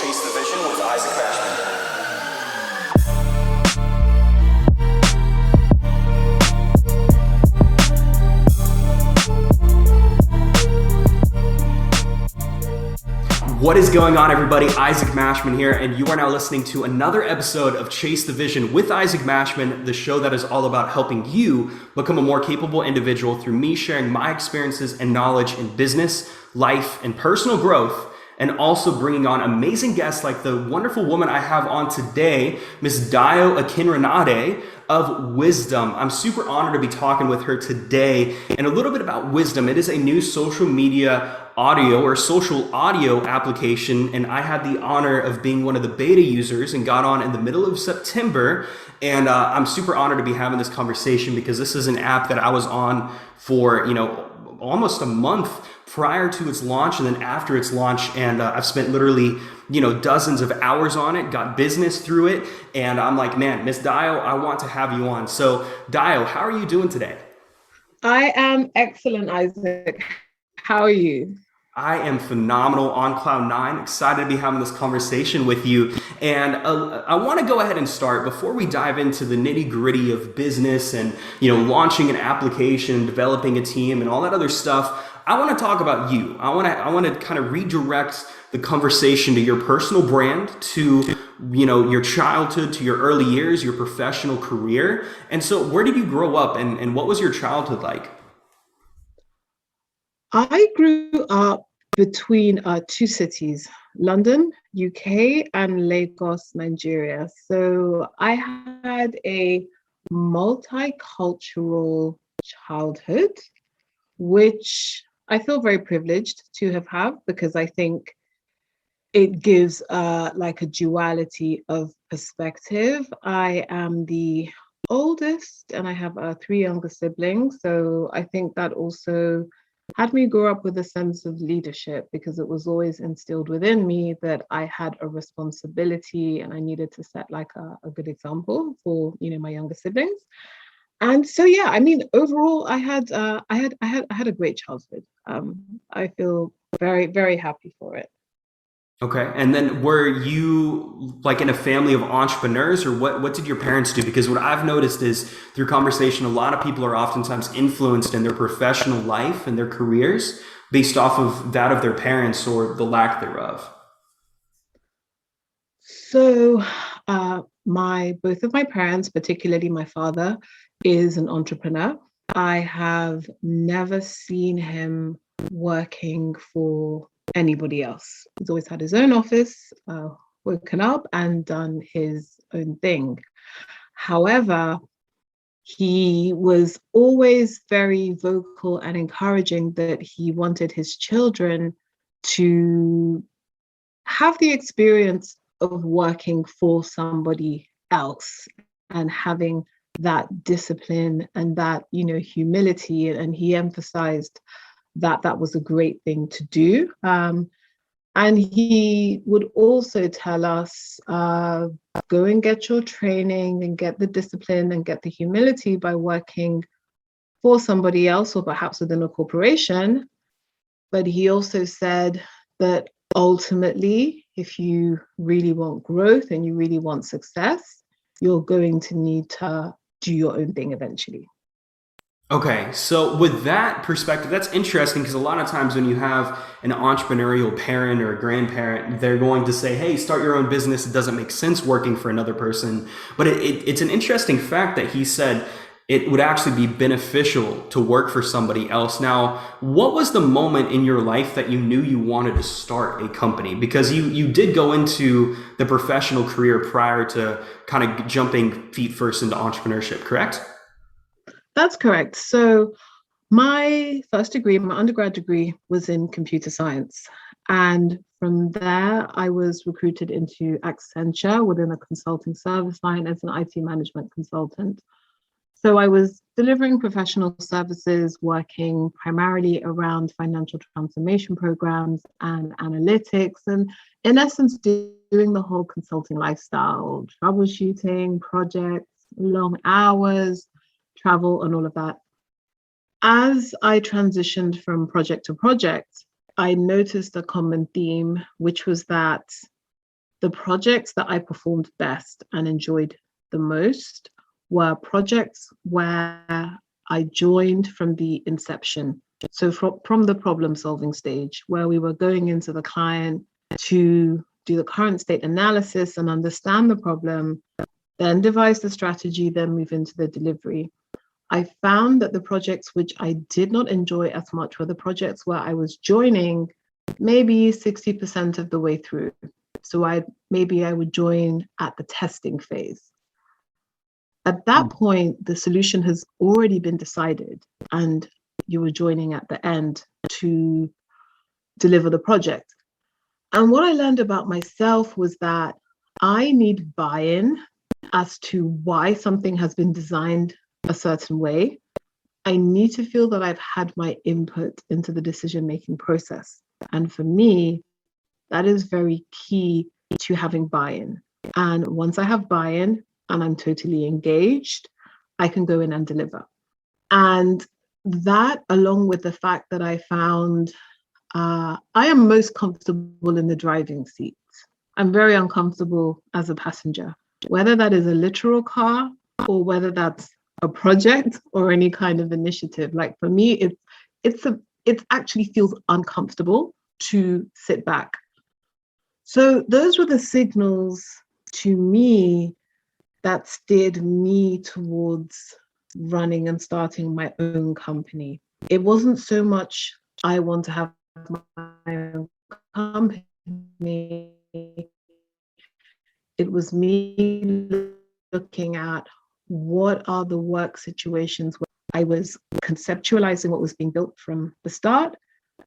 Chase the Vision with Mashman. What is going on, everybody? Mashman here, and you are now listening to another episode of Chase the Vision with Mashman, the show that is all about helping you become a more capable individual through me sharing my experiences and knowledge in business, life, and personal growth, and also bringing on amazing guests like the wonderful woman I have on today, Miss Dayo Akinrinade of Wisdom. I'm super honored to be talking with her today. And a little bit about Wisdom. It is a new social media audio or social audio application, and I had the honor of being one of the beta users and got on in the middle of September. And I'm super honored to be having this conversation because this is an app that I was on for, almost a month prior to its launch and then after its launch. And I've spent literally, dozens of hours on it, got business through it. And I'm like, man, Miss Dayo, I want to have you on. So Dayo, how are you doing today? I am excellent, Isaac. How are you? I am phenomenal, on cloud nine, excited to be having this conversation with you. And I want to go ahead and start before we dive into the nitty gritty of business and, launching an application, developing a team and all that other stuff. I want to talk about you. I want to kind of redirect the conversation to your personal brand, to, your childhood, to your early years, your professional career. And so where did you grow up and what was your childhood like? I grew up between two cities, London, UK, and Lagos, Nigeria. So I had a multicultural childhood, which I feel very privileged to have had because I think it gives like a duality of perspective. I am the oldest and I have three younger siblings. So I think that also had me grow up with a sense of leadership because it was always instilled within me that I had a responsibility and I needed to set like a good example for my younger siblings. And so overall I had a great childhood. I feel very, very happy for it. Okay. And then were you like in a family of entrepreneurs or what did your parents do? Because what I've noticed is through conversation, a lot of people are oftentimes influenced in their professional life and their careers based off of that of their parents or the lack thereof. So both of my parents, particularly my father, is an entrepreneur. I have never seen him working for anybody else. He's always had his own office, woken up and done his own thing. However, he was always very vocal and encouraging that he wanted his children to have the experience of working for somebody else and having that discipline and that, humility. And he emphasized that was a great thing to do. And he would also tell us, go and get your training and get the discipline and get the humility by working for somebody else or perhaps within a corporation. But he also said that ultimately, if you really want growth and you really want success, you're going to need to do your own thing eventually. Okay, so with that perspective, that's interesting because a lot of times when you have an entrepreneurial parent or a grandparent, they're going to say, hey, start your own business. It doesn't make sense working for another person. But it's an interesting fact that he said it would actually be beneficial to work for somebody else. Now, what was the moment in your life that you knew you wanted to start a company? Because you did go into the professional career prior to kind of jumping feet first into entrepreneurship, correct? That's correct. So my first degree, my undergrad degree, was in computer science. And from there, I was recruited into Accenture within a consulting service line as an IT management consultant. So I was delivering professional services, working primarily around financial transformation programs and analytics, and in essence, doing the whole consulting lifestyle, troubleshooting, projects, long hours, travel, and all of that. As I transitioned from project to project, I noticed a common theme, which was that the projects that I performed best and enjoyed the most were projects where I joined from the inception. So from the problem solving stage, where we were going into the client to do the current state analysis and understand the problem, then devise the strategy, then move into the delivery. I found that the projects which I did not enjoy as much were the projects where I was joining maybe 60% of the way through. So I would join at the testing phase. At that point, the solution has already been decided, and you were joining at the end to deliver the project. And what I learned about myself was that I need buy-in as to why something has been designed a certain way. I need to feel that I've had my input into the decision-making process. And for me, that is very key to having buy-in. And once I have buy-in and I'm totally engaged, I can go in and deliver. And that, along with the fact that I found I am most comfortable in the driving seat. I'm very uncomfortable as a passenger, whether that is a literal car or whether that's a project or any kind of initiative. Like for me, it actually feels uncomfortable to sit back. So those were the signals to me that steered me towards running and starting my own company. It wasn't so much I want to have my own company. It was me looking at what are the work situations where I was conceptualizing what was being built from the start,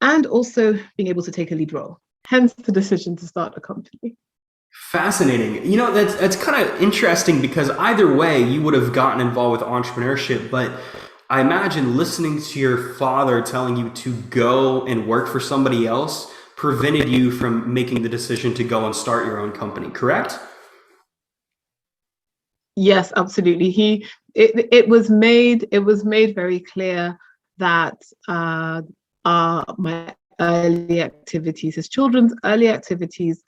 and also being able to take a lead role. Hence the decision to start a company. Fascinating. You know, that's kind of interesting because either way, you would have gotten involved with entrepreneurship, but I imagine listening to your father telling you to go and work for somebody else prevented you from making the decision to go and start your own company, correct? Yes, absolutely. It was made very clear that my early activities, his children's early activities,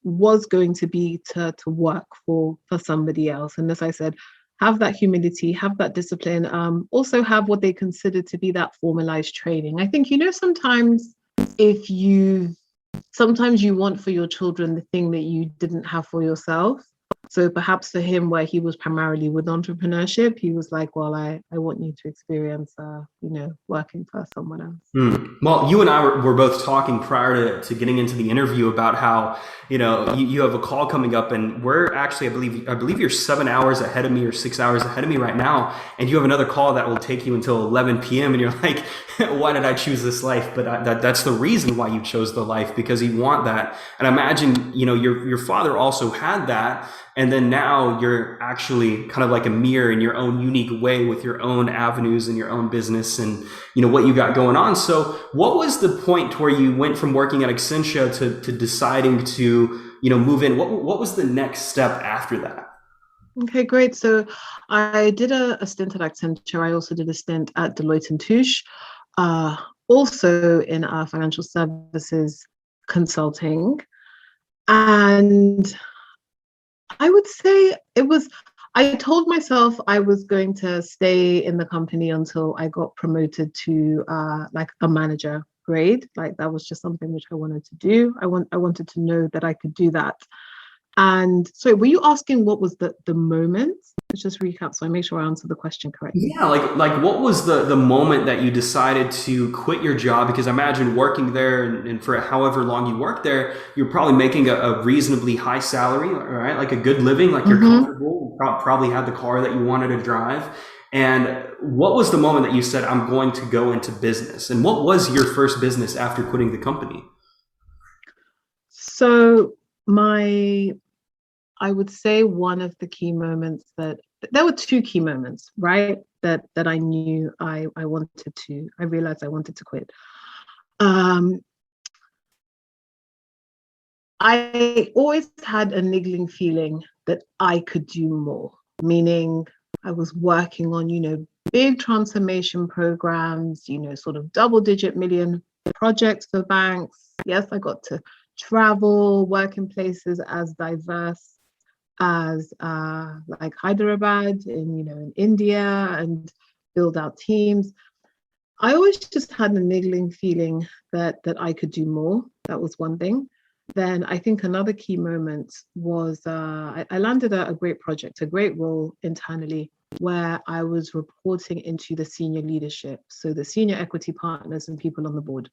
was going to be to work for somebody else. And as I said, have that humility, have that discipline, also have what they consider to be that formalized training. I think, sometimes sometimes you want for your children the thing that you didn't have for yourself. So perhaps for him, where he was primarily with entrepreneurship, he was like, well, I want you to experience, working for someone else. Well, you and I were both talking prior to getting into the interview about how, you have a call coming up, and we're actually, I believe you're 7 hours ahead of me or 6 hours ahead of me right now. And you have another call that will take you until 11 p.m. And you're like, why did I choose this life? But that's the reason why you chose the life, because you want that. And I imagine, your father also had that. And then now you're actually kind of like a mirror in your own unique way with your own avenues and your own business and, what you got going on. So what was the point where you went from working at Accenture to deciding to, move in? What was the next step after that? Okay, great. So I did a stint at Accenture. I also did a stint at Deloitte & Touche, also in financial services consulting. And I would say I told myself I was going to stay in the company until I got promoted to like a manager grade. Like that was just something which I wanted to do. I wanted to know that I could do that. And so were you asking what was the moment? Let's just recap so I make sure I answer the question correctly. Yeah, like what was the moment that you decided to quit your job? Because I imagine working there and for however long you worked there, you're probably making a reasonably high salary, right? Like a good living, like you're comfortable, probably had the car that you wanted to drive. And what was the moment that you said, I'm going to go into business? And what was your first business after quitting the company? So I would say one of the key moments there were two key moments, right? That I knew I realized I wanted to quit. I always had a niggling feeling that I could do more, meaning I was working on, big transformation programs, sort of double-digit million projects for banks. Yes, I got to travel, work in places as diverse as like Hyderabad in India, and build out teams. I always just had a niggling feeling that I could do more. That was one thing. Then I think another key moment was I landed a great project, a great role internally, where I was reporting into the senior leadership, so the senior equity partners and people on the board.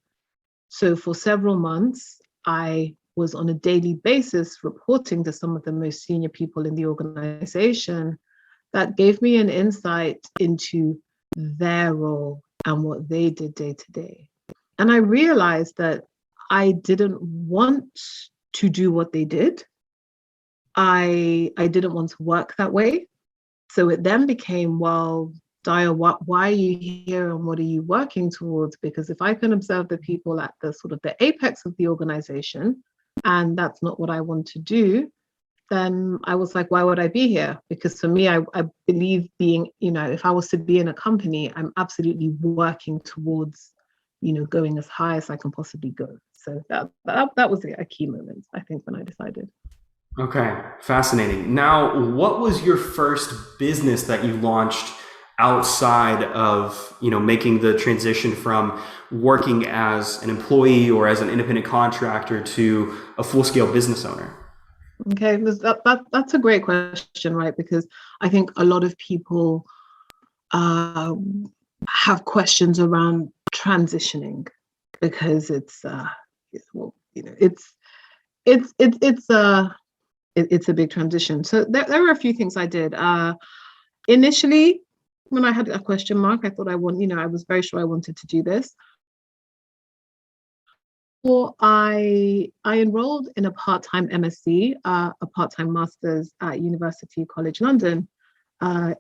So for several months, I was on a daily basis reporting to some of the most senior people in the organization. That gave me an insight into their role and what they did day to day. And I realized that I didn't want to do what they did. I didn't want to work that way. So it then became, well, Dayo, why are you here and what are you working towards? Because if I can observe the people at the sort of the apex of the organization, and that's not what I want to do, then I was like, why would I be here? Because for me, I believe being, if I was to be in a company, I'm absolutely working towards, going as high as I can possibly go. So that was a key moment, I think, when I decided. Okay, fascinating. Now, what was your first business that you launched outside of, making the transition from working as an employee or as an independent contractor to a full-scale business owner? Okay, that's a great question, right? Because I think a lot of people have questions around transitioning, because it's it's a big transition. So there were a few things I did. Initially, when I had a question mark, I thought I was very sure I wanted to do this. Well, I enrolled in a part-time MSc, a part-time master's at University College London.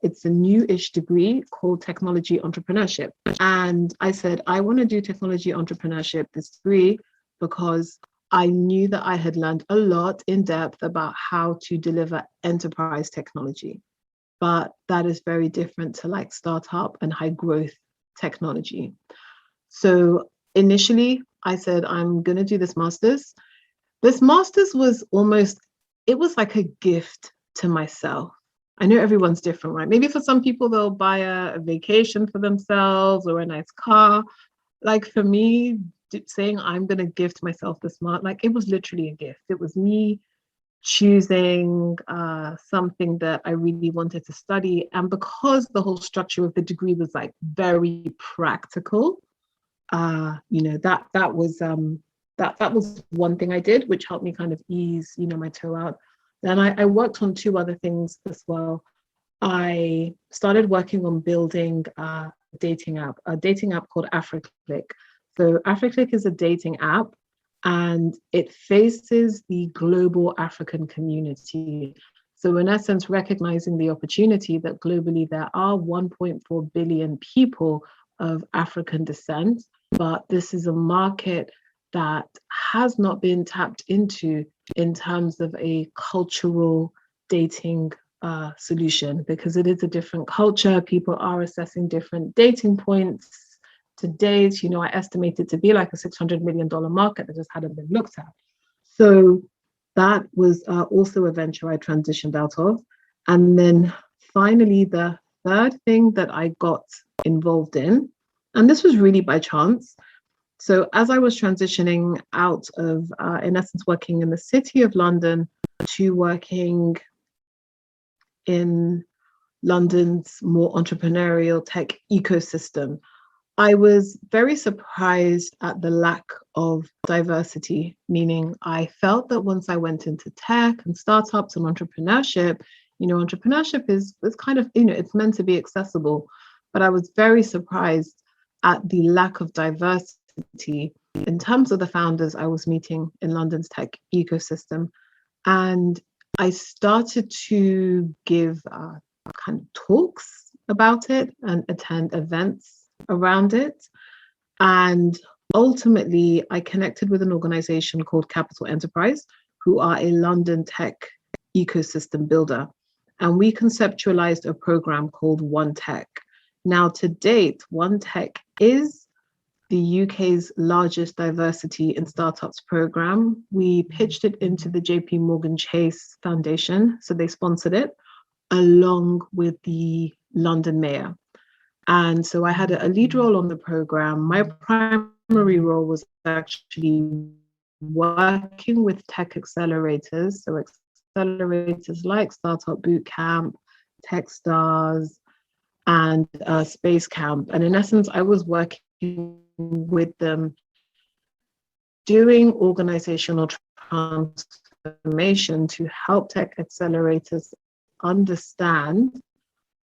It's a new-ish degree called technology entrepreneurship. And I said, I want to do technology entrepreneurship, this degree, because I knew that I had learned a lot in depth about how to deliver enterprise technology. But that is very different to like startup and high growth technology. So initially, I said, I'm going to do this master's. This master's was it was like a gift to myself. I know everyone's different, right? Maybe for some people, they'll buy a vacation for themselves or a nice car. Like for me, saying I'm going to gift myself this like it was literally a gift. It was me choosing something that I really wanted to study. And because the whole structure of the degree was like very practical, that was one thing I did, which helped me kind of ease my toe out. Then I worked on two other things as well. I started working on building a dating app called AfriClick. So AfriClick is a dating app, and it faces the global African community. So in essence, recognizing the opportunity that globally there are 1.4 billion people of African descent, but this is a market that has not been tapped into in terms of a cultural dating solution, because it is a different culture. People are assessing different dating points to date. I estimate it to be like a $600 million market that just hadn't been looked at. So that was also a venture I transitioned out of. And then finally, the third thing that I got involved in, and this was really by chance. So as I was transitioning out of, in essence, working in the City of London to working in London's more entrepreneurial tech ecosystem, I was very surprised at the lack of diversity, meaning I felt that once I went into tech and startups and entrepreneurship, entrepreneurship is kind of, it's meant to be accessible. But I was very surprised at the lack of diversity in terms of the founders I was meeting in London's tech ecosystem. And I started to give kind of talks about it and attend events around it. And ultimately, I connected with an organization called Capital Enterprise, who are a London tech ecosystem builder. And we conceptualized a program called One Tech. Now, to date, One Tech is the UK's largest diversity in startups program. We pitched it into the JP Morgan Chase Foundation, so they sponsored it, along with the London Mayor. And so I had a lead role on the program. My primary role was actually working with tech accelerators, so accelerators like Startup Bootcamp, Techstars, and Space Camp. And in essence, I was working with them doing organizational transformation to help tech accelerators understand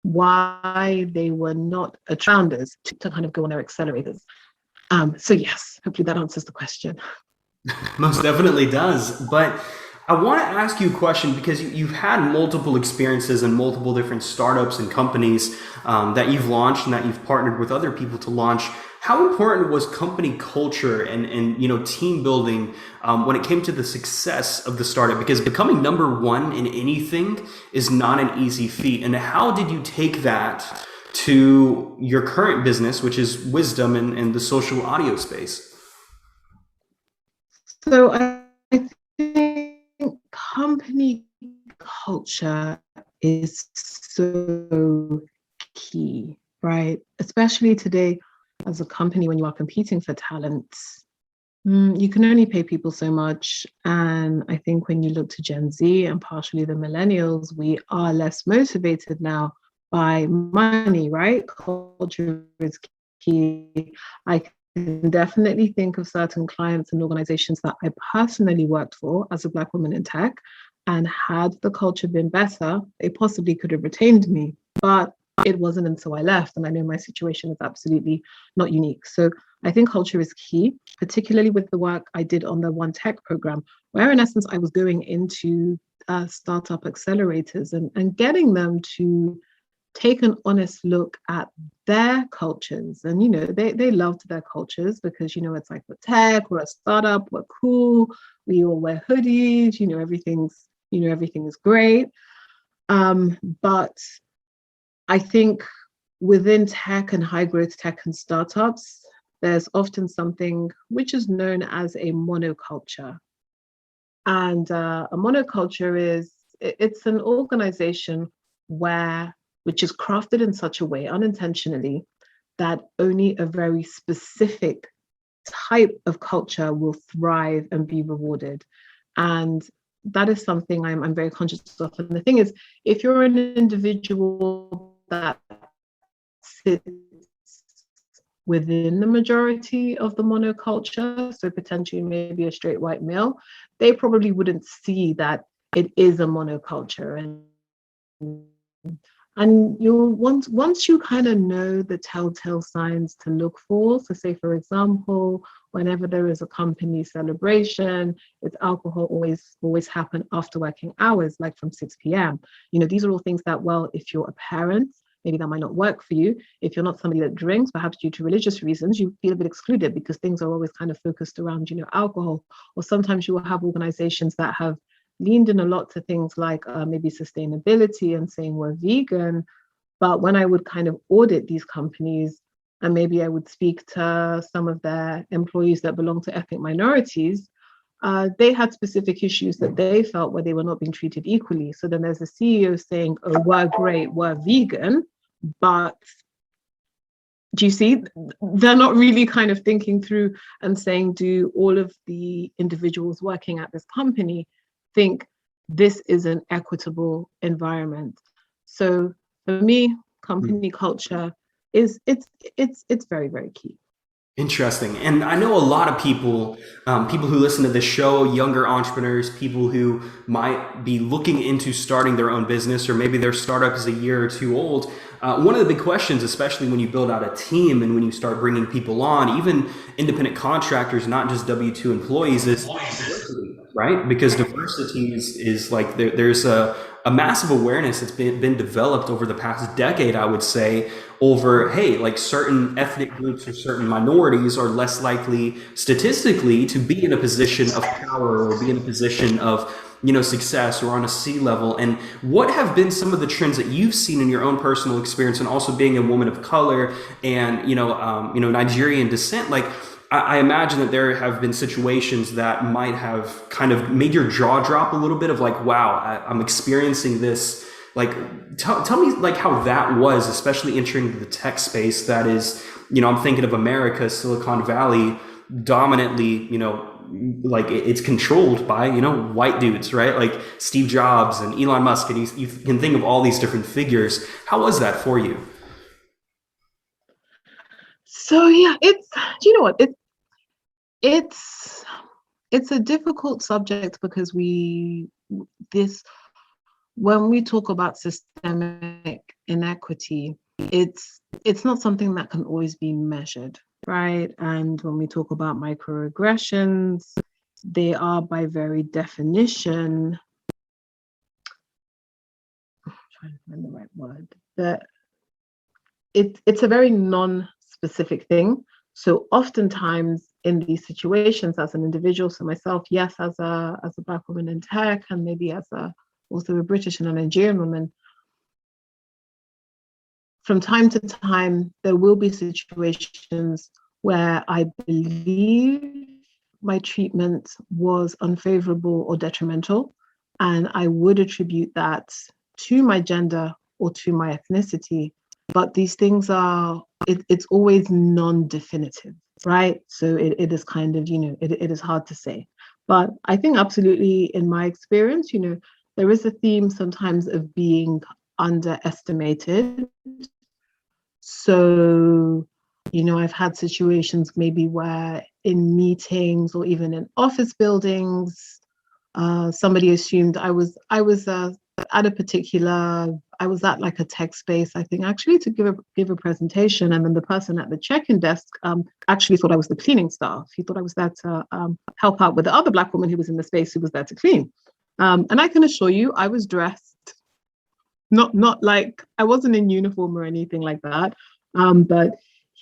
why they were not founders to kind of go on their accelerators. So yes, hopefully that answers the question. Most definitely does. But I want to ask you a question because you've had multiple experiences in multiple different startups and companies that you've launched and that you've partnered with other people to launch. How important was company culture and team building when it came to the success of the startup? Because becoming number one in anything is not an easy feat. And how did you take that to your current business, which is Wisdom and the social audio space? So I think company culture is so key, right? Especially today as a company, when you are competing for talents, you can only pay people so much. And I think when you look to Gen Z and partially the millennials, we are less motivated now by money, right? Culture is key. I can definitely think of certain clients and organizations that I personally worked for as a Black woman in tech, and had the culture been better, they possibly could have retained me. But it wasn't until I left, and I know my situation is absolutely not unique. So I think culture is key, particularly with the work I did on the One Tech program, where in essence I was going into startup accelerators and getting them to take an honest look at their cultures. And they loved their cultures because it's like, we're tech, we're a startup, we're cool, we all wear hoodies, everything is great. But I think within tech and high growth tech and startups, there's often something which is known as a monoculture. And a monoculture it's an organization which is crafted in such a way, unintentionally, that only a very specific type of culture will thrive and be rewarded. And that is something I'm very conscious of. And the thing is, if you're an individual that sits within the majority of the monoculture, so potentially maybe a straight white male, they probably wouldn't see that it is a monoculture. And you'll once you kind of know the telltale signs to look for, so say for example, whenever there is a company celebration, it's alcohol always happen after working hours, like from 6 p.m. These are all things that, well, if you're a parent, maybe that might not work for you. If you're not somebody that drinks, perhaps due to religious reasons, you feel a bit excluded because things are always kind of focused around, alcohol. Or sometimes you will have organizations that have leaned in a lot to things like maybe sustainability and saying we're vegan. But when I would kind of audit these companies, and maybe I would speak to some of their employees that belong to ethnic minorities, they had specific issues that they felt where they were not being treated equally. So then there's a CEO saying, oh, we're great, we're vegan, but do you see, they're not really kind of thinking through and saying, do all of the individuals working at this company think this is an equitable environment? So for me, company culture it's very, very key. Interesting. And I know a lot of people who listen to this show, younger entrepreneurs, people who might be looking into starting their own business, or maybe their startup is a year or two old. One of the big questions, especially when you build out a team and when you start bringing people on, even independent contractors, not just W-2 employees, is diversity, right? Because diversity is like there's a massive awareness that's been developed over the past decade, I would say, over, hey, like certain ethnic groups or certain minorities are less likely statistically to be in a position of power or be in a position of success or on a C level. And what have been some of the trends that you've seen in your own personal experience, and also being a woman of color and Nigerian descent? Like, I imagine that there have been situations that might have kind of made your jaw drop a little bit of like, wow, I'm experiencing this. Like, tell me like how that was, especially entering the tech space that is, I'm thinking of America, Silicon Valley, dominantly, like it's controlled by, white dudes, right? Like Steve Jobs and Elon Musk, and you can think of all these different figures. How was that for you? So yeah, do you know what? It's a difficult subject because when we talk about systemic inequity, it's not something that can always be measured, right? And when we talk about microaggressions, they are by very definition, I'm trying to find the right word, that it's a very non-specific thing. So oftentimes in these situations, as an individual, so myself, yes, as a Black woman in tech, and maybe also a British and a Nigerian woman, from time to time, there will be situations where I believe my treatment was unfavorable or detrimental, and I would attribute that to my gender or to my ethnicity. But these things it's always non-definitive, right? So it is kind of, it is hard to say. But I think absolutely in my experience, there is a theme sometimes of being underestimated. So, I've had situations maybe where in meetings or even in office buildings, somebody assumed I was at a particular, I was at like a tech space, I think, actually to give a presentation, and then the person at the check-in desk actually thought I was the cleaning staff. He thought I was there to help out with the other Black woman who was in the space who was there to clean. And I can assure you, I was dressed not like I wasn't in uniform or anything like that. But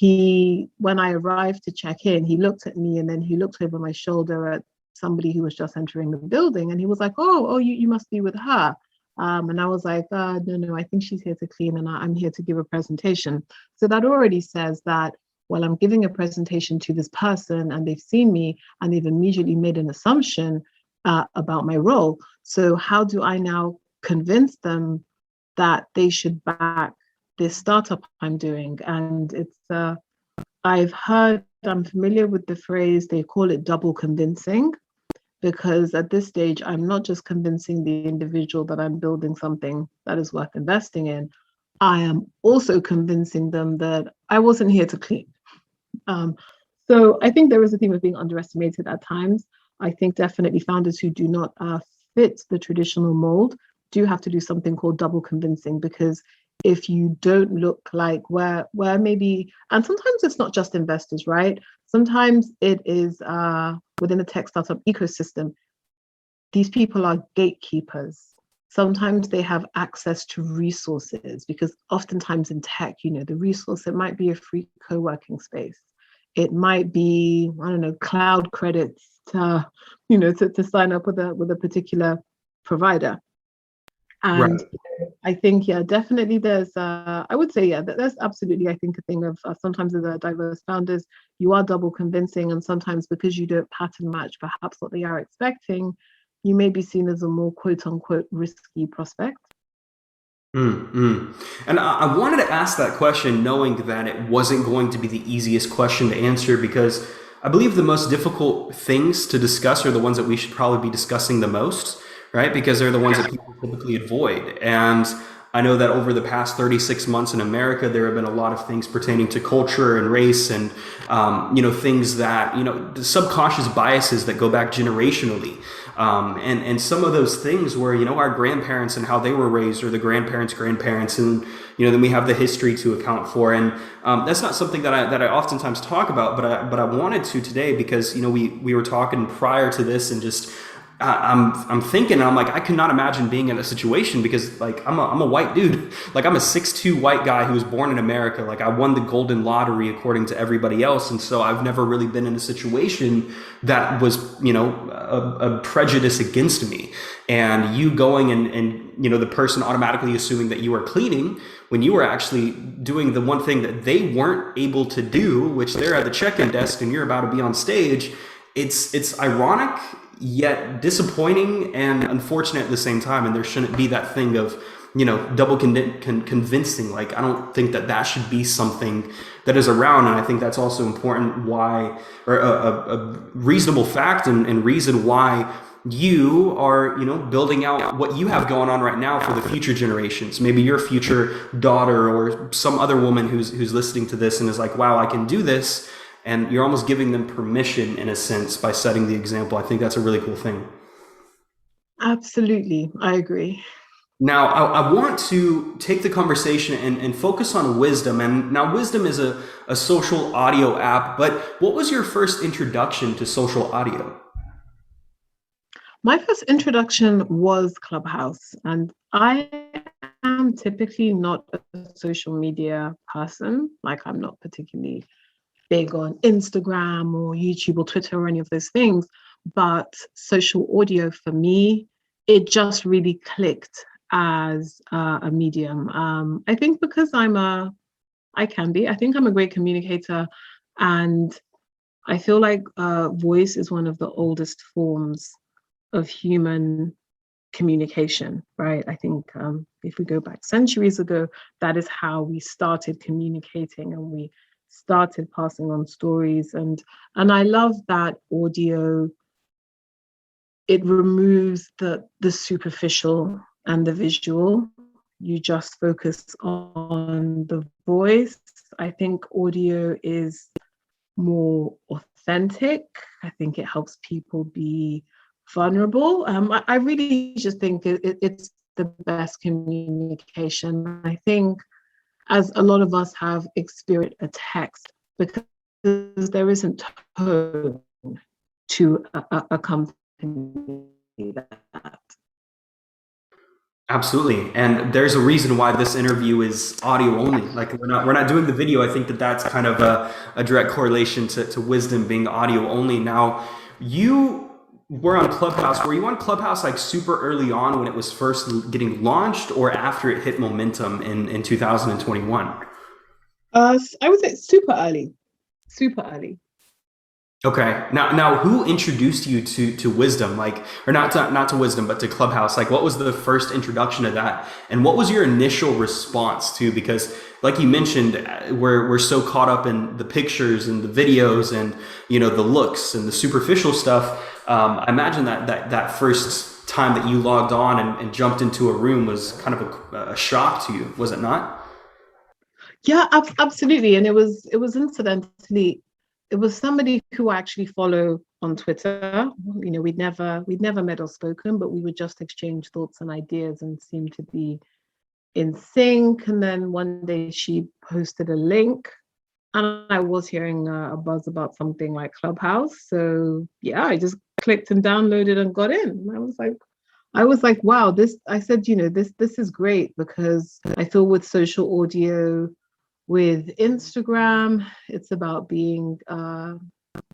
when I arrived to check in, he looked at me and then he looked over my shoulder at somebody who was just entering the building, and he was like, "Oh, you must be with her." And I was like, no, I think she's here to clean, and I'm here to give a presentation. So that already says that while I'm giving a presentation to this person and they've seen me and they've immediately made an assumption about my role. So how do I now convince them that they should back this startup I'm doing? And I'm familiar with the phrase, they call it double convincing, because at this stage, I'm not just convincing the individual that I'm building something that is worth investing in. I am also convincing them that I wasn't here to clean. So I think there is a theme of being underestimated at times. I think definitely founders who do not fit the traditional mold do have to do something called double convincing, because if you don't look like where maybe, and sometimes it's not just investors, right? Sometimes it is within the tech startup ecosystem, these people are gatekeepers. Sometimes they have access to resources, because oftentimes in tech, the resource, it might be a free co-working space. It might be, I don't know, cloud credits to sign up with a particular provider. And Right. I think, yeah, definitely I would say, yeah, there's absolutely, I think, a thing of sometimes as a diverse founders, you are double convincing, and sometimes because you don't pattern match perhaps what they are expecting, you may be seen as a more quote unquote risky prospect. And I wanted to ask that question knowing that it wasn't going to be the easiest question to answer, because I believe the most difficult things to discuss are the ones that we should probably be discussing the most, right? Because they're the ones that people typically avoid. And I know that over the past 36 months in America, there have been a lot of things pertaining to culture and race and, things that, the subconscious biases that go back generationally. And some of those things where, our grandparents and how they were raised, or the grandparents, and, then we have the history to account for. And that's not something that I oftentimes talk about, but I wanted to today because, we were talking prior to this, and just, I'm thinking, I'm like, I could not imagine being in a situation because like I'm a white dude. Like I'm a 6'2" white guy who was born in America. Like I won the golden lottery according to everybody else. And so I've never really been in a situation that was, a prejudice against me. And you going and the person automatically assuming that you are cleaning when you were actually doing the one thing that they weren't able to do, which they're at the check-in desk and you're about to be on stage. It's ironic yet disappointing and unfortunate at the same time. And there shouldn't be that thing of double convincing. Like I don't think that should be something that is around. And I think that's also important why, or a reasonable fact and reason why you are building out what you have going on right now for the future generations, maybe your future daughter or some other woman who's listening to this and is like, wow, I can do this. And you're almost giving them permission in a sense by setting the example. I think that's a really cool thing. Absolutely, I agree. Now, I want to take the conversation and focus on Wisdom. And now, Wisdom is a social audio app, but what was your first introduction to social audio? My first introduction was Clubhouse, and I am typically not a social media person. Like, I'm not particularly big on Instagram or YouTube or Twitter or any of those things, but social audio for me, it just really clicked as a medium. I think because I think I'm a great communicator, and I feel like voice is one of the oldest forms of human communication, right? I think if we go back centuries ago, that is how we started communicating, and we started passing on stories. And I love that audio, it removes the superficial and the visual. You just focus on the voice. I think audio is more authentic. I think it helps people be vulnerable. I really just think it's the best communication. I think as a lot of us have experienced a text, because there isn't tone to accompany that. Absolutely. And there's a reason why this interview is audio only. Like we're not doing the video. I think that's kind of a direct correlation to Wisdom being audio only. Now, you were on Clubhouse. Were you on Clubhouse like super early on when it was first getting launched or after it hit momentum in 2021? I would say super early, super early. Okay. Now, who introduced you to Wisdom? Like, or not to Wisdom, but to Clubhouse? Like, what was the first introduction to that, and what was your initial response to? Because, like you mentioned, we're so caught up in the pictures and the videos and the looks and the superficial stuff. I imagine that first time that you logged on and jumped into a room was kind of a shock to you, was it not? Yeah, absolutely. And it was incidentally, it was somebody who I actually follow on Twitter. We'd never met or spoken, but we would just exchange thoughts and ideas and seem to be in sync. And then one day she posted a link, and I was hearing a buzz about something like Clubhouse. So yeah, I just clicked and downloaded and got in. And I was like, wow, this. I said, this is great, because I feel with social audio, with Instagram, it's about being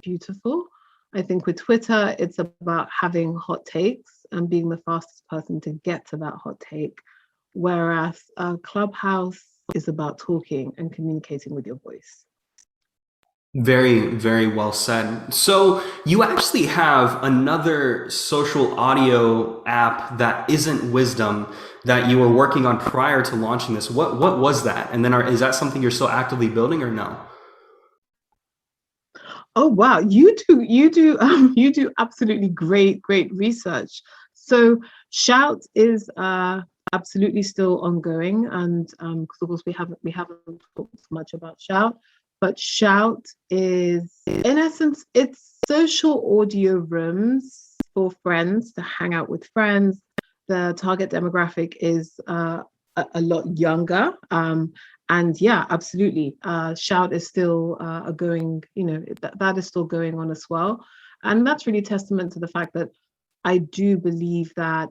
beautiful. I think with Twitter, it's about having hot takes and being the fastest person to get to that hot take. Whereas Clubhouse is about talking and communicating with your voice. Very, very well said. So you actually have another social audio app that isn't Wisdom that you were working on prior to launching this. What was that? And then is that something you're still actively building or no? Oh wow, you do absolutely great research. So Shout is absolutely still ongoing, and because of course we haven't talked much about Shout, but Shout is, in essence, it's social audio rooms for friends to hang out with friends. The target demographic is a lot younger. And yeah, absolutely. Shout is still going, that is still going on as well. And that's really testament to the fact that I do believe that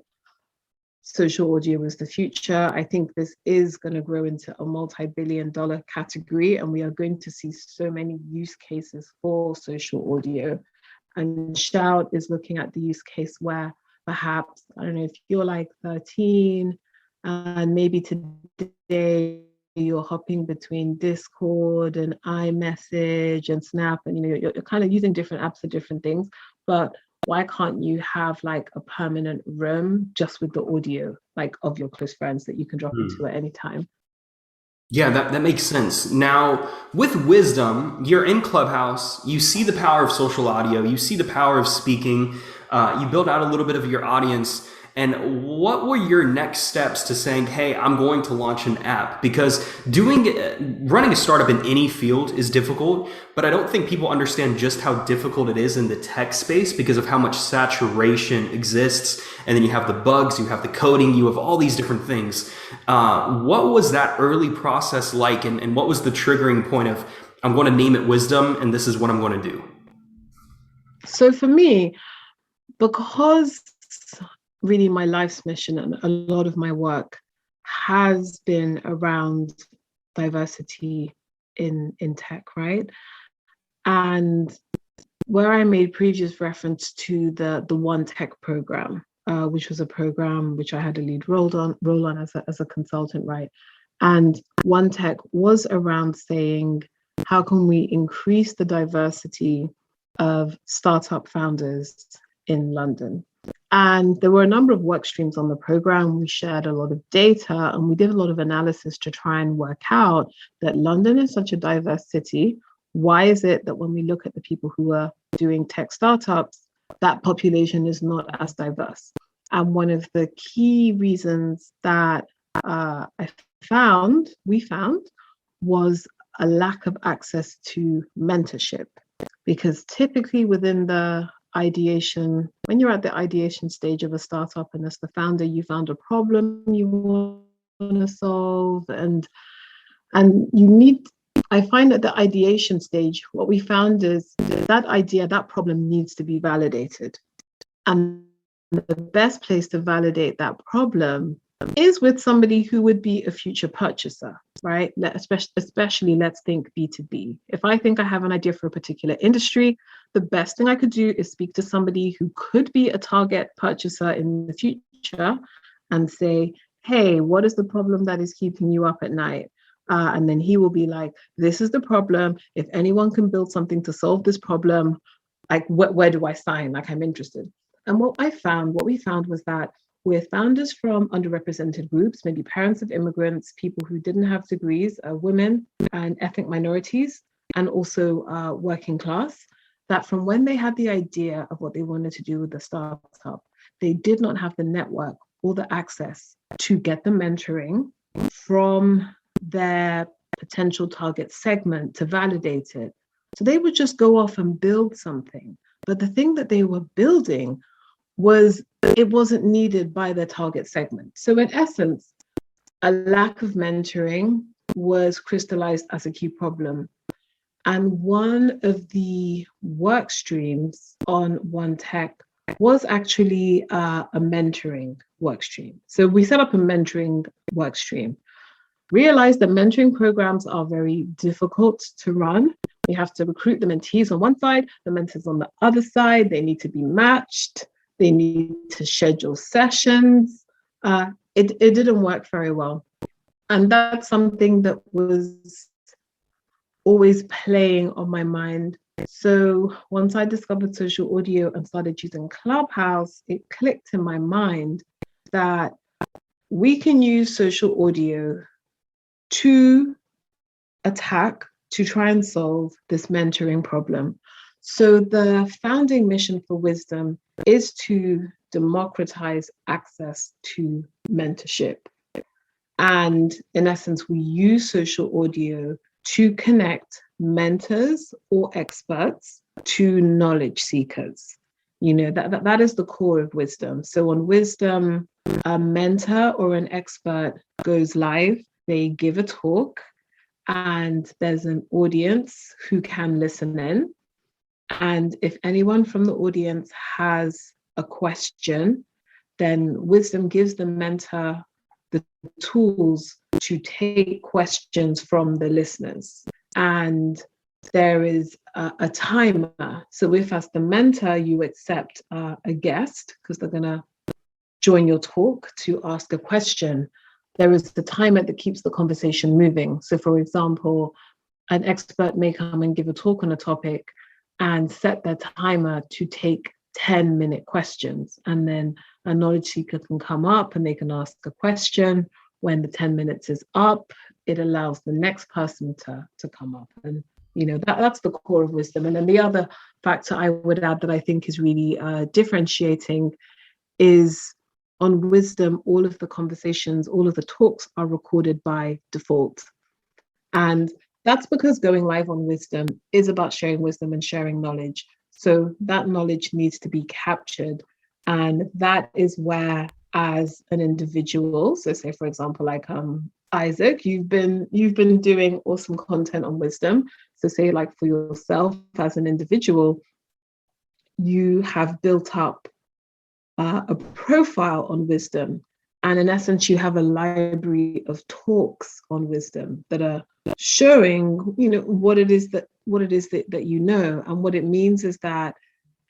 social audio is the future. I think this is going to grow into a multi-billion-dollar category, and we are going to see so many use cases for social audio. And Shout is looking at the use case where perhaps, I don't know, if you're like 13 and maybe today you're hopping between Discord and iMessage and Snap, and you're kind of using different apps for different things, but why can't you have like a permanent room just with the audio, like of your close friends that you can drop into at any time? Yeah, that makes sense. Now, with wisdom, you're in Clubhouse, you see the power of social audio, you see the power of speaking, you build out a little bit of your audience. And what were your next steps to saying, hey, I'm going to launch an app? Because running a startup in any field is difficult, but I don't think people understand just how difficult it is in the tech space because of how much saturation exists. And then you have the bugs, you have the coding, you have all these different things. What was that early process like? And what was the triggering point of, I'm going to name it wisdom and this is what I'm going to do? So for me, because really my life's mission and a lot of my work has been around diversity in tech, right? And where I made previous reference to the One Tech program, which was a program which I had a lead role on as a consultant, right? And One Tech was around saying, how can we increase the diversity of startup founders in London? And there were a number of work streams on the program. We shared a lot of data and we did a lot of analysis to try and work out that London is such a diverse city. Why is it that when we look at the people who are doing tech startups, that population is not as diverse? And one of the key reasons that we found, was a lack of access to mentorship. Because typically within the ideation, when you're at the ideation stage of a startup and as the founder, you found a problem you want to solve, and you need, I find at the ideation stage, what we found is that idea, that problem needs to be validated. And the best place to validate that problem is with somebody who would be a future purchaser, right? Especially let's think B2B. If I think I have an idea for a particular industry, the best thing I could do is speak to somebody who could be a target purchaser in the future and say, hey, what is the problem that is keeping you up at night? And then he will be like, this is the problem. If anyone can build something to solve this problem, like, where do I sign? Like, I'm interested. And what we found was that with founders from underrepresented groups, maybe parents of immigrants, people who didn't have degrees, women and ethnic minorities, and also working class, that from when they had the idea of what they wanted to do with the startup, they did not have the network or the access to get the mentoring from their potential target segment to validate it. So they would just go off and build something. But the thing that they were building wasn't needed by their target segment. So in essence, a lack of mentoring was crystallized as a key problem. And one of the work streams on One Tech was actually a mentoring work stream. So we set up a mentoring work stream. Realized that mentoring programs are very difficult to run. We have to recruit the mentees on one side, the mentors on the other side. They need to be matched. They need to schedule sessions. It didn't work very well. And that's something that was always playing on my mind. So once I discovered social audio and started using Clubhouse, it clicked in my mind that we can use social audio to try and solve this mentoring problem. So the founding mission for Wisdom is to democratize access to mentorship. And in essence, we use social audio to connect mentors or experts to knowledge seekers. That is the core of Wisdom. So on Wisdom, a mentor or an expert goes live, they give a talk, and there's an audience who can listen in. And if anyone from the audience has a question, then wisdom gives the mentor the tools to take questions from the listeners. And there is a timer. So if as the mentor, you accept a guest, because they're going to join your talk to ask a question, there is the timer that keeps the conversation moving. So for example, an expert may come and give a talk on a topic and set their timer to take 10-minute questions. And then a knowledge seeker can come up and they can ask a question. When the 10 minutes is up, it allows the next person to come up. And that's the core of wisdom. And then the other factor I would add that I think is really differentiating is on wisdom, all of the conversations, all of the talks are recorded by default. And that's because going live on wisdom is about sharing wisdom and sharing knowledge. So that knowledge needs to be captured. And that is where, as an individual, so say for example, like Isaac, you've been doing awesome content on wisdom. So say like for yourself as an individual, you have built up a profile on wisdom. And in essence, you have a library of talks on wisdom that are showing, what it is that you know. And what it means is that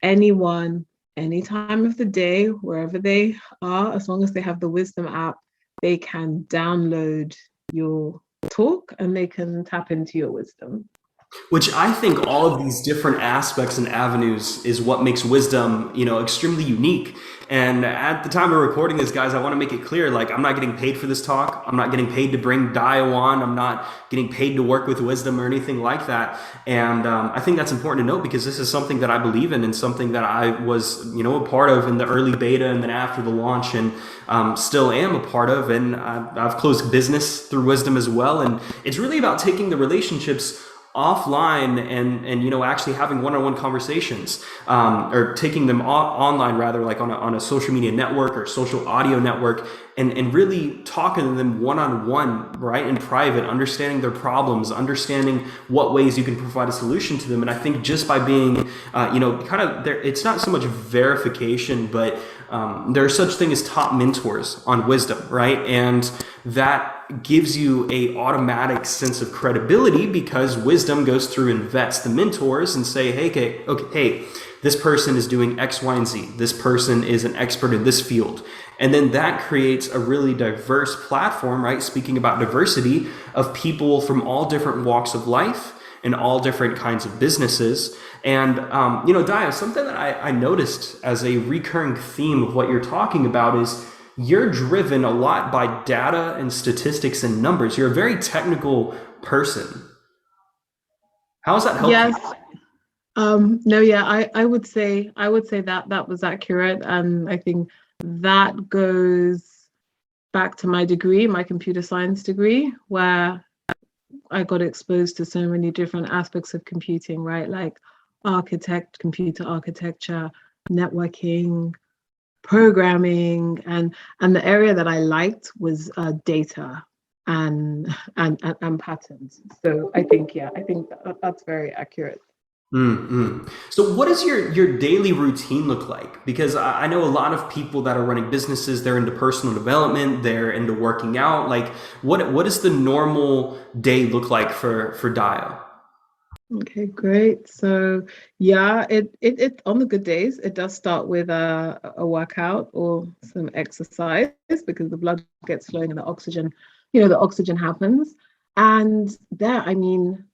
anyone, any time of the day, wherever they are, as long as they have the wisdom app, they can download your talk and they can tap into your wisdom. Which I think all of these different aspects and avenues is what makes wisdom, extremely unique. And at the time of recording this, guys, I want to make it clear, like, I'm not getting paid for this talk. I'm not getting paid to bring Dayo on. I'm not getting paid to work with wisdom or anything like that. And I think that's important to note, because this is something that I believe in and something that I was, a part of in the early beta and then after the launch, and still am a part of. And I've closed business through wisdom as well. And it's really about taking the relationships offline and actually having one-on-one conversations, or taking them online rather, like on a social media network or social audio network, and really talking to them one-on-one, right, in private, understanding their problems, understanding what ways you can provide a solution to them. And I think just by being kind of there, it's not so much verification, but there's such thing as top mentors on wisdom, right? And that gives you a automatic sense of credibility, because wisdom goes through and vets the mentors and say, hey, this person is doing X, Y, and Z. This person is an expert in this field. And then that creates a really diverse platform, right? Speaking about diversity of people from all different walks of life and all different kinds of businesses. And, Dayo, something that I noticed as a recurring theme of what you're talking about is you're driven a lot by data and statistics and numbers. You're a very technical person. How has that helped you? No, yeah, I would say that was accurate. And I think that goes back to my degree, my computer science degree, where I got exposed to so many different aspects of computing, right? Like computer architecture, networking, programming, and the area that I liked was data and patterns. So I think that's very accurate. Mm-hmm. So what does your daily routine look like? Because I know a lot of people that are running businesses, they're into personal development, they're into working out. Like, what does the normal day look like for Dayo? Okay, great. So yeah, it on the good days, it does start with a workout or some exercise, because the blood gets flowing and the oxygen happens. And there, I mean,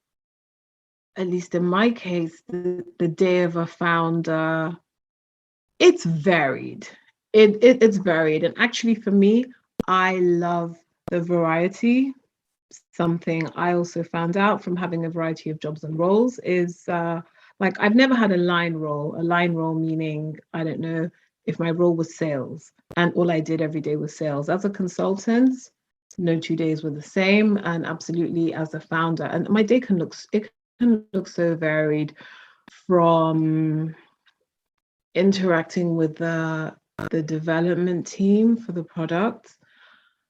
at least in my case, the day of a founder, it's varied. It's varied. And actually for me, I love the variety. Something I also found out from having a variety of jobs and roles is like, I've never had a line role meaning, I don't know, if my role was sales and all I did every day was sales. As a consultant, no 2 days were the same, and absolutely as a founder. And my day can look so varied, from interacting with the development team for the product,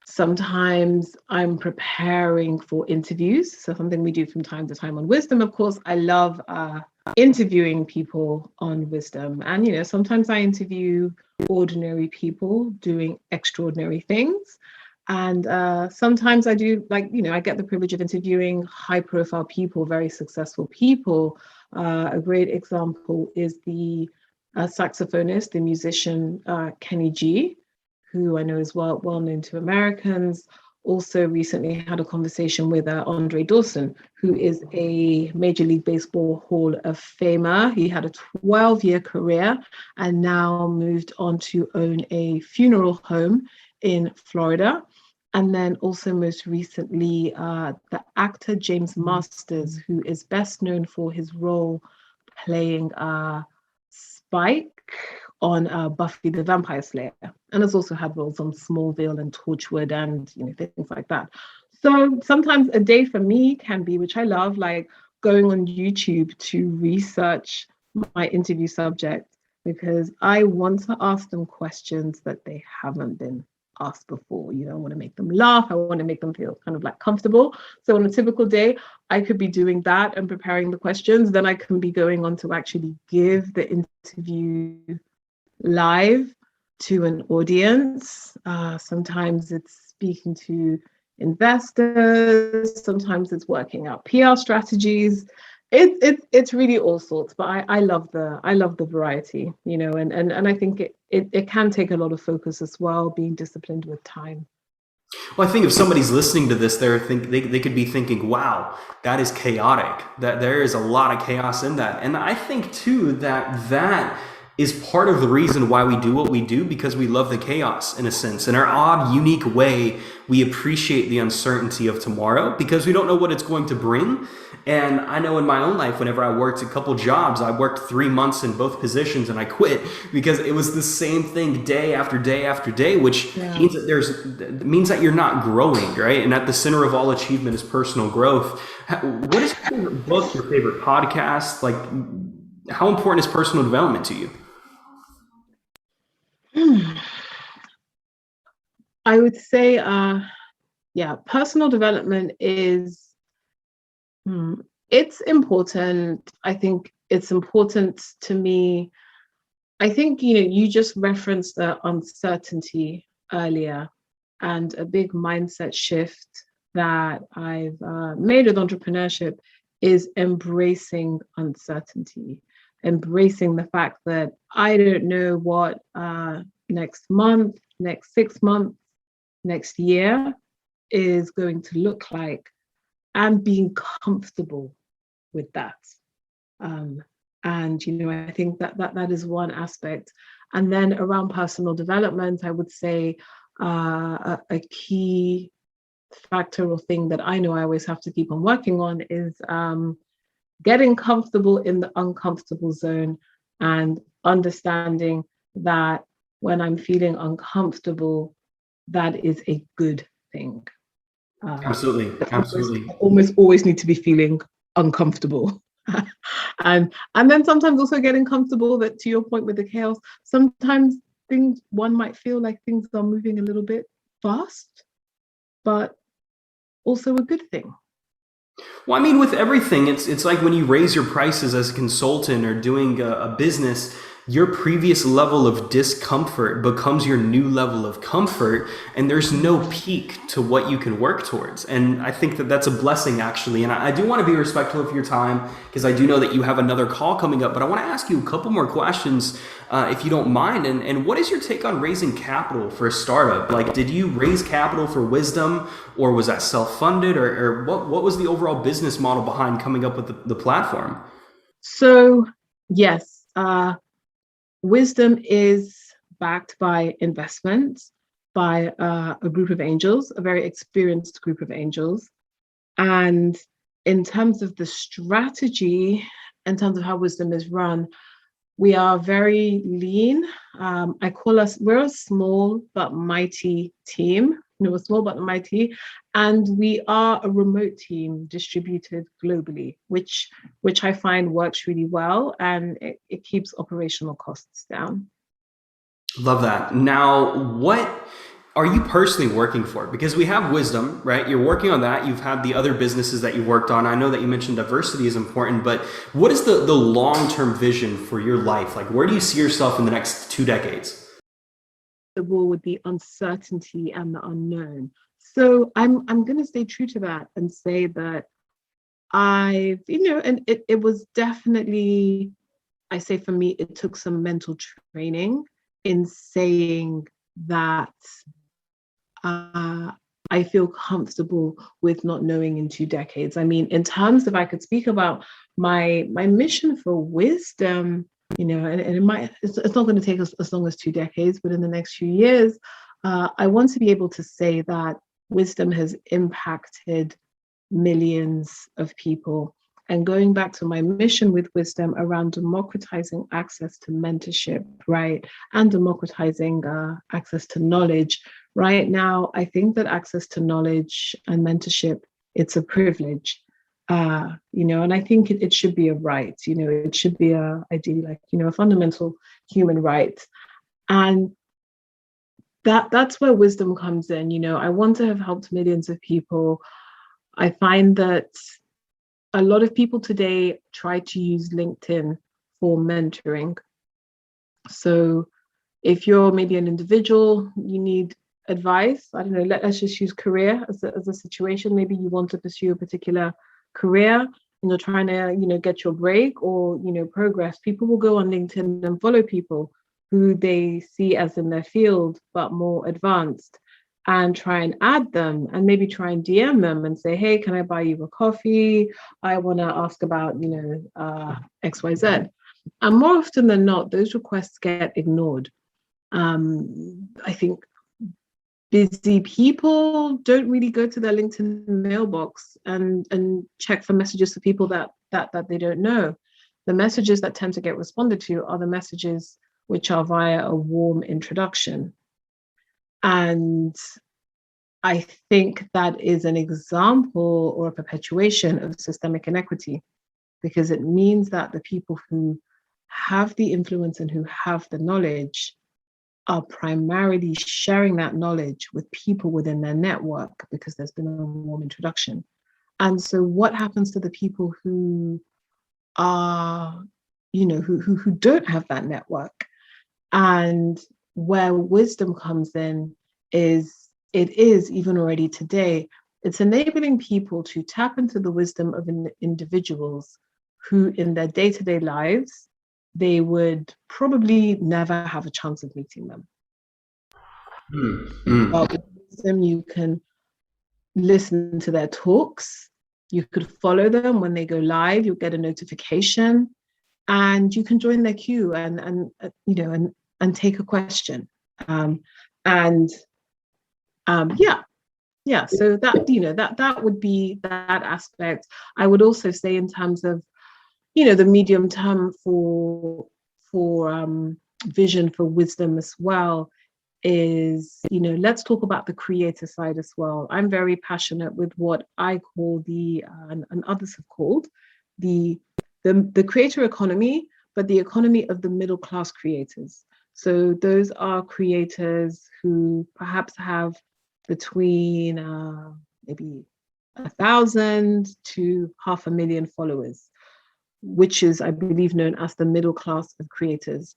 Sometimes I'm preparing for interviews. So something we do from time to time on Wisdom, of course, I love interviewing people on Wisdom. And, sometimes I interview ordinary people doing extraordinary things. And sometimes I do, I get the privilege of interviewing high profile people, very successful people. A great example is the saxophonist, the musician, Kenny G, who I know is well known to Americans. Also recently had a conversation with Andre Dawson, who is a Major League Baseball Hall of Famer. He had a 12-year career and now moved on to own a funeral home in Florida. And then also most recently, the actor James Masters, who is best known for his role playing Spike on Buffy the Vampire Slayer, and has also had roles on Smallville and Torchwood and things like that. So sometimes a day for me can be, which I love, like going on YouTube to research my interview subject, because I want to ask them questions that they haven't been asked before. I want to make them laugh. I want to make them feel kind of like comfortable. So on a typical day, I could be doing that and preparing the questions. Then I can be going on to actually give the interview live to an audience. Sometimes it's speaking to investors. Sometimes it's working out PR strategies. It's really all sorts, but I love the variety, and I think it can take a lot of focus as well, being disciplined with time. Well, I think if somebody's listening to this, they could be thinking, wow, that is chaotic. That there is a lot of chaos in that. And I think too that is part of the reason why we do what we do, because we love the chaos in a sense. In our odd, unique way, we appreciate the uncertainty of tomorrow because we don't know what it's going to bring. And I know in my own life, whenever I worked a couple jobs, I worked 3 months in both positions and I quit because it was the same thing day after day after day, which means that you're not growing, right? And at the center of all achievement is personal growth. What is your favorite book, your favorite podcast? Like, how important is personal development to you? I would say, personal development is, it's important. I think it's important to me. I think, you just referenced the uncertainty earlier, and a big mindset shift that I've made with entrepreneurship is embracing uncertainty, embracing the fact that I don't know what next month, next 6 months, next year is going to look like, and being comfortable with that. And I think that is one aspect. And then around personal development, I would say a key factor or thing that I know I always have to keep on working on is getting comfortable in the uncomfortable zone, and understanding that when I'm feeling uncomfortable, that is a good thing. Absolutely. Almost always need to be feeling uncomfortable. and then sometimes also getting comfortable that, to your point with the chaos, sometimes one might feel like things are moving a little bit fast, but also a good thing. Well, I mean, with everything, it's like when you raise your prices as a consultant or doing a business, your previous level of discomfort becomes your new level of comfort, and there's no peak to what you can work towards. And I think that that's a blessing, actually. And I do want to be respectful of your time, because I do know that you have another call coming up, but I want to ask you a couple more questions, if you don't mind. And what is your take on raising capital for a startup? Like, did you raise capital for Wisdom, or was that self-funded, or what was the overall business model behind coming up with the platform? So, yes, Wisdom is backed by investments by a group of angels, a very experienced group of angels. And in terms of the strategy, in terms of how Wisdom is run, we are very lean. We're a small but mighty team. We're small but mighty, and we are a remote team distributed globally, which I find works really well, and it keeps operational costs down. Love that. Now, what are you personally working for? Because we have wisdom, right? You're working on that. You've had the other businesses that you worked on. I know that you mentioned diversity is important, but what is the long-term vision for your life? Like, where do you see yourself in the next 2 decades? The war with the uncertainty and the unknown. So I'm going to stay true to that and say that and it was definitely, I say for me, it took some mental training in saying that I feel comfortable with not knowing in 2 decades. I mean, in terms of, I could speak about my mission for wisdom, and it's not going to take us as long as 2 decades, but in the next few years, I want to be able to say that wisdom has impacted millions of people. And going back to my mission with wisdom around democratizing access to mentorship, right? And democratizing access to knowledge. Right now, I think that access to knowledge and mentorship, it's a privilege. And I think it should be a right. It should be ideally a fundamental human right. And that's where wisdom comes in. I want to have helped millions of people. I find that a lot of people today try to use LinkedIn for mentoring. So if you're maybe an individual, you need advice. I don't know, let's just use career as a situation. Maybe you want to pursue a particular career and you're trying to, get your break or, progress. People will go on LinkedIn and follow people who they see as in their field, but more advanced, and try and add them and maybe try and DM them and say, hey, can I buy you a coffee? I want to ask about, XYZ. And more often than not, those requests get ignored. I think busy people don't really go to their LinkedIn mailbox and check for messages for people that they don't know. The messages that tend to get responded to are the messages which are via a warm introduction. And I think that is an example or a perpetuation of systemic inequity, because it means that the people who have the influence and who have the knowledge are primarily sharing that knowledge with people within their network because there's been a warm introduction. And so what happens to the people who are, who don't have that network? And where wisdom comes in is, it is even already today, it's enabling people to tap into the wisdom of individuals who in their day-to-day lives, they would probably never have a chance of meeting them. But with wisdom, you can listen to their talks, you could follow them when they go live, you'll get a notification, and you can join their queue and take a question. So that would be that aspect. I would also say in terms of the medium term for vision for wisdom as well is, let's talk about the creator side as well. I'm very passionate with what I call and others have called the creator economy, but the economy of the middle class creators. So those are creators who perhaps have between maybe 1,000 to 500,000 followers, which is, I believe, known as the middle class of creators.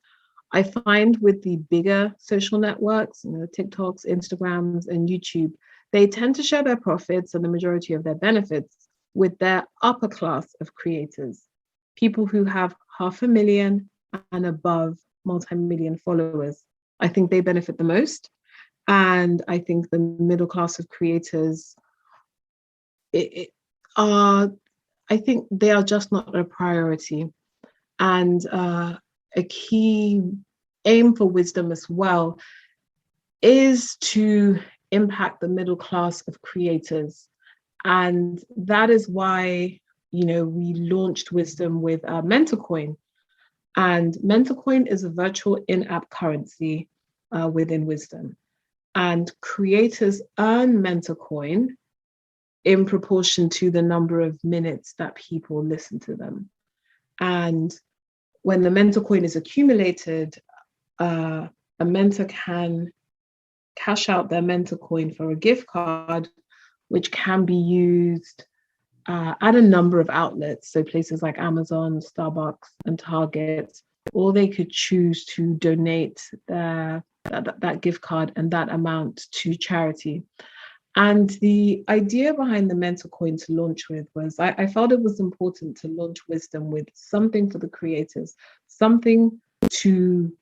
I find with the bigger social networks, TikToks, Instagrams, and YouTube, they tend to share their profits and the majority of their benefits with their upper class of creators, people who have 500,000 and above multi-million followers. I think they benefit the most. And I think the middle class of creators I think they are just not a priority. And a key aim for wisdom as well is to impact the middle class of creators. And that is why, we launched wisdom with MentorCoin. And MentorCoin is a virtual in-app currency within wisdom. And creators earn MentorCoin in proportion to the number of minutes that people listen to them. And when the mentor coin is accumulated, a mentor can cash out their mentor coin for a gift card, which can be used at a number of outlets, so places like Amazon, Starbucks, and Target, or they could choose to donate that gift card and that amount to charity. And the idea behind the mentor coin to launch with was I felt it was important to launch Wisdom with something for the creators, something to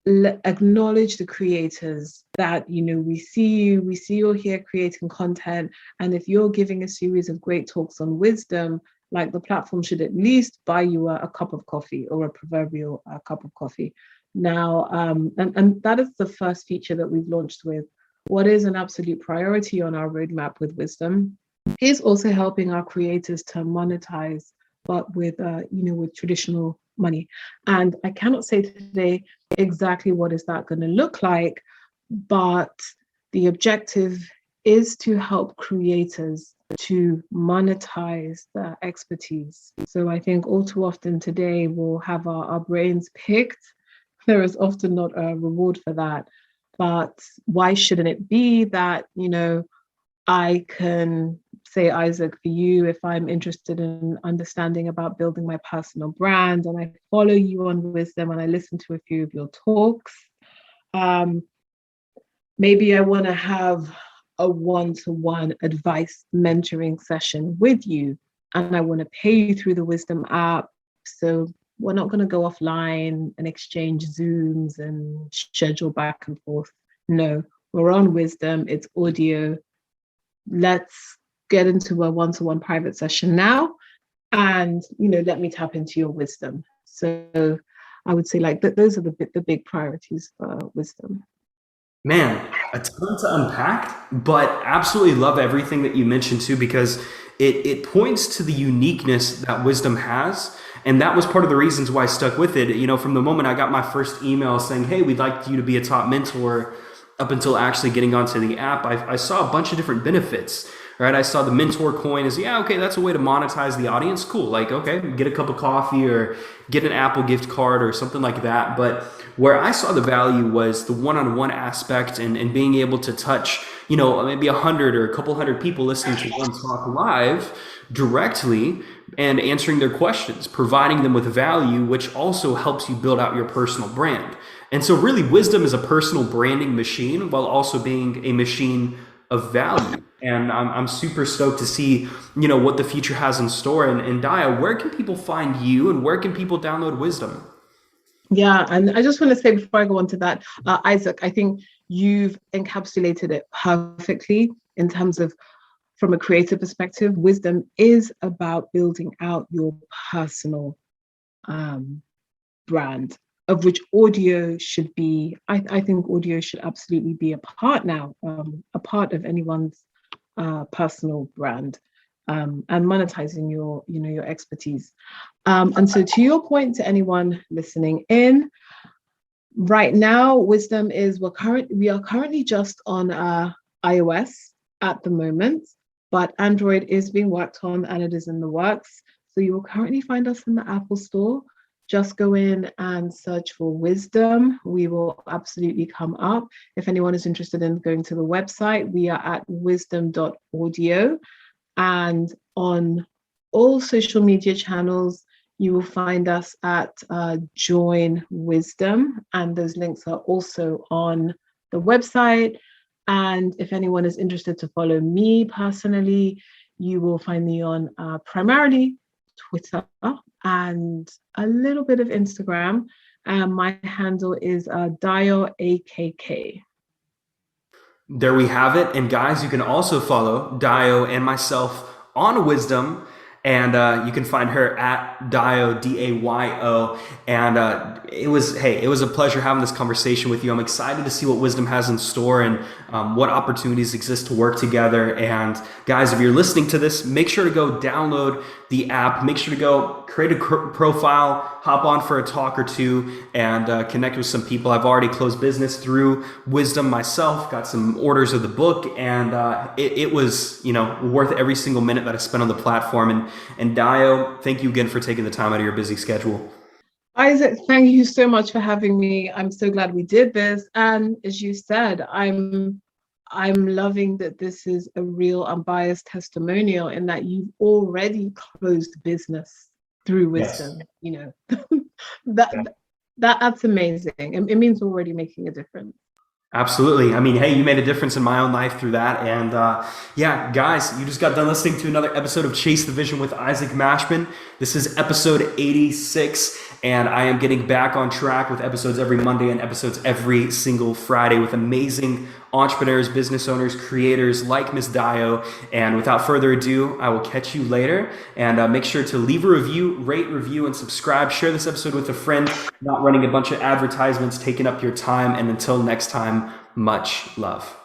acknowledge the creators that, we see you're here creating content, and if you're giving a series of great talks on wisdom, like, the platform should at least buy you a cup of coffee, or a proverbial cup of coffee. Now, and that is the first feature that we've launched with. What is an absolute priority on our roadmap with Wisdom is also helping our creators to monetize, but with traditional money. And I cannot say today exactly what is that going to look like, but the objective is to help creators to monetize their expertise. So I think all too often today we'll have our brains picked. There is often not a reward for that. But why shouldn't it be that, I can say, Isaac, for you, if I'm interested in understanding about building my personal brand and I follow you on Wisdom and I listen to a few of your talks, maybe I want to have a one-to-one advice mentoring session with you, and I want to pay you through the Wisdom app. So we're not going to go offline and exchange Zooms and schedule back and forth. No, we're on Wisdom. It's audio. Let's get into a one-to-one private session now, and let me tap into your wisdom. So I would say, like, those are the big priorities for Wisdom. Man, a ton to unpack, but absolutely love everything that you mentioned too, because it points to the uniqueness that Wisdom has. And that was part of the reasons why I stuck with it. From the moment I got my first email saying, hey, we'd like you to be a top mentor, up until actually getting onto the app, I saw a bunch of different benefits, right? I saw the mentor coin as, okay, that's a way to monetize the audience. Cool. Like, okay, get a cup of coffee or get an Apple gift card or something like that. But where I saw the value was the one-on-one aspect, and being able to touch, maybe 100 or a couple hundred people listening to one talk live directly and answering their questions, providing them with value, which also helps you build out your personal brand. And so really, Wisdom is a personal branding machine while also being a machine of value. And I'm super stoked to see, what the future has in store. And Dayo, where can people find you, and where can people download Wisdom? Yeah, and I just want to say before I go on to that, Isaac, I think you've encapsulated it perfectly in terms of, from a creative perspective, Wisdom is about building out your personal brand, of which audio should be. I think audio should absolutely be a part now, a part of anyone's personal brand, and monetizing your expertise. And so, to your point, to anyone listening in, right now, Wisdom is we are currently just on iOS at the moment, but Android is being worked on and it is in the works. So you will currently find us in the Apple Store. Just go in and search for Wisdom. We will absolutely come up. If anyone is interested in going to the website, we are at wisdom.audio. And on all social media channels, you will find us at Join Wisdom. And those links are also on the website. And if anyone is interested to follow me personally, you will find me on primarily Twitter and a little bit of Instagram. My handle is Dayo AKK. There we have it. And guys, you can also follow Dayo and myself on Wisdom. And you can find her at Dayo, Dayo. And it was a pleasure having this conversation with you. I'm excited to see what Wisdom has in store, and what opportunities exist to work together. And guys, if you're listening to this, make sure to go download the app. Make sure to go create a profile, hop on for a talk or two, and connect with some people. I've already closed business through Wisdom myself, got some orders of the book, and it was worth every single minute that I spent on the platform. And Dayo, thank you again for taking the time out of your busy schedule. Isaac, thank you so much for having me. I'm so glad we did this. And as you said, I'm loving that this is a real unbiased testimonial in that you've already closed business through wisdom. Yes. You know, that's amazing. It means we're already making a difference. Absolutely. I mean, hey, you made a difference in my own life through that. And yeah, guys, you just got done listening to another episode of Chase the Vision with Isaac Mashman. This is episode 86. And I am getting back on track with episodes every Monday and episodes every single Friday with amazing entrepreneurs, business owners, creators like Miss Dayo. And without further ado, I will catch you later. And make sure to leave a review, rate, review, and subscribe. Share this episode with a friend, not running a bunch of advertisements taking up your time. And until next time, much love.